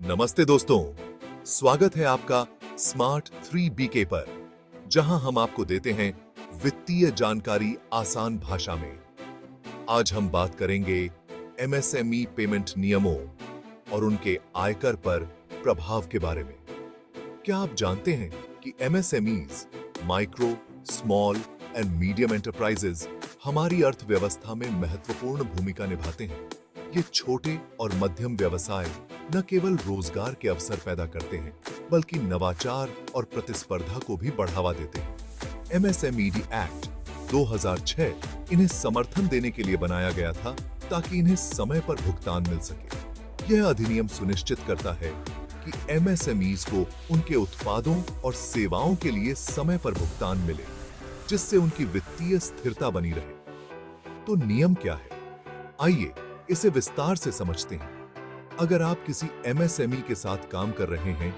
नमस्ते दोस्तों, स्वागत है आपका स्मार्ट 3 बीके पर, जहां हम आपको देते हैं वित्तीय जानकारी आसान भाषा में। आज हम बात करेंगे एमएसएमई पेमेंट नियमों और उनके आयकर पर प्रभाव के बारे में। क्या आप जानते हैं कि MSMEs, micro, small and medium enterprises हमारी अर्थव्यवस्था में महत्वपूर्ण भूमिका निभाते हैं। ये छोटे और मध्यम व्यवसाय न केवल रोजगार के अवसर पैदा करते हैं, बल्कि नवाचार और प्रतिस्पर्धा को भी बढ़ावा देते हैं। एमएसएमई एक्ट 2006 इन्हें समर्थन देने के लिए बनाया गया था, ताकि इन्हें समय पर भुगतान मिल सके। यह अधिनियम सुनिश्चित करता है कि एमएसएमईज को उनके उत्पादों और सेवाओं के लिए समय पर भुगतान मिले, जिससे उनकी वित्तीय स्थिरता बनी रहे। तो नियम क्या है? आइए इसे विस्तार से समझते हैं। अगर आप किसी एमएसएमई के साथ काम कर रहे हैं,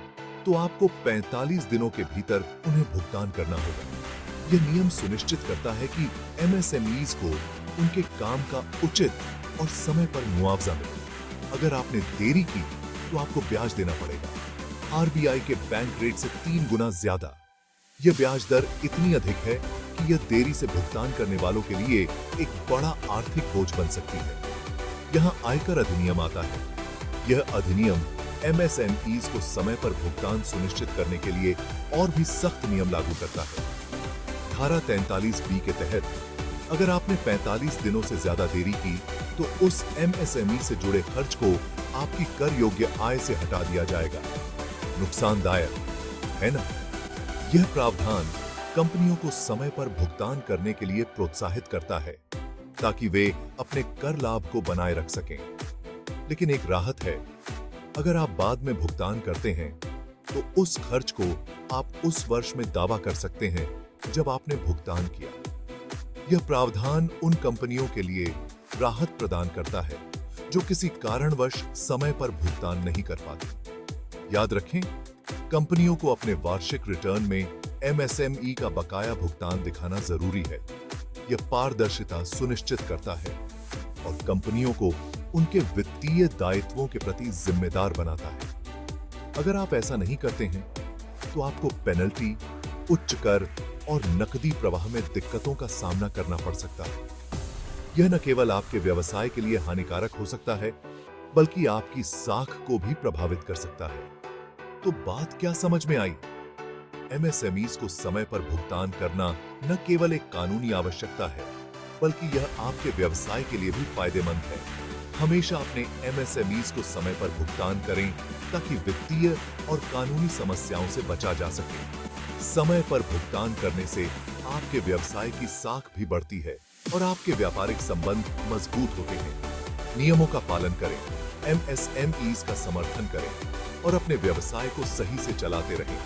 तो आपको 45 दिनों के भीतर उन्हें भुगतान करना होगा। यह नियम सुनिश्चित करता है कि एमएसएमईज को उनके काम का उचित और समय पर मुआवजा मिले। अगर आपने देरी की, तो आपको ब्याज देना पड़ेगा, आरबीआई के बैंक रेट से 3 गुना ज्यादा। यह ब्याज दर इतनी अधिक है कि यह देरी से भुगतान करने वालों के लिए एक बड़ा आर्थिक बोझ बन सकती है। यहाँ आयकर अधिनियम आता है। यह अधिनियम एमएसएमईज को समय पर भुगतान सुनिश्चित करने के लिए और भी सख्त नियम लागू करता है। धारा 43B के तहत अगर आपने 45 दिनों से ज्यादा देरी की, तो उस एमएसएमई से जुड़े खर्च को आपकी कर योग्य आय से हटा दिया जाएगा। नुकसानदायक है ना? यह प्रावधान कंपनियों को समय पर भुगतान करने के लिए प्रोत्साहित करता है, ताकि वे अपने कर लाभ को बनाए रख सकें। लेकिन एक राहत है, अगर आप बाद में भुगतान करते हैं, तो उस खर्च को आप उस वर्ष में दावा कर सकते हैं जब आपने भुगतान किया। यह प्रावधान उन कंपनियों के लिए राहत प्रदान करता है जो किसी कारणवश समय पर भुगतान नहीं कर पाती। याद रखें, कंपनियों को अपने वार्षिक रिटर्न में एमएसएमई का बकाया भुगतान दिखाना जरूरी है। यह पारदर्शिता सुनिश्चित करता है और कंपनियों को उनके वित्तीय दायित्वों के प्रति जिम्मेदार बनाता है। अगर आप ऐसा नहीं करते हैं, तो आपको पेनल्टी, उच्च कर और नकदी प्रवाह में दिक्कतों का सामना करना पड़ सकता है। यह न केवल आपके व्यवसाय के लिए हानिकारक हो सकता है, बल्कि आपकी साख को भी प्रभावित कर सकता है। तो बात क्या समझ में आई? एमएसएमईज को समय पर भुगतान करना न केवल एक कानूनी आवश्यकता है, बल्कि यह आपके व्यवसाय के लिए भी फायदेमंद है। हमेशा अपने एमएसएमईज को समय पर भुगतान करें, ताकि वित्तीय और कानूनी समस्याओं से बचा जा सके। समय पर भुगतान करने से आपके व्यवसाय की साख भी बढ़ती है और आपके व्यापारिक संबंध मजबूत होते हैं। नियमों का पालन करें, एमएसएमईज का समर्थन करें और अपने व्यवसाय को सही से चलाते रहें।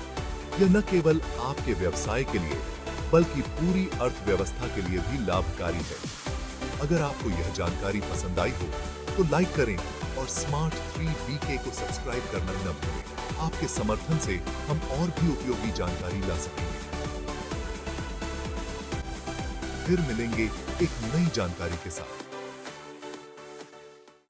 यह न केवल आपके व्यवसाय के लिए, बल्कि पूरी अर्थव्यवस्था के लिए भी लाभकारी है। अगर आपको यह जानकारी पसंद आई हो, तो लाइक करें और स्मार्ट 3 बीके को सब्सक्राइब करना न भूलें। आपके समर्थन से हम और भी उपयोगी जानकारी ला सकेंगे। फिर मिलेंगे एक नई जानकारी के साथ।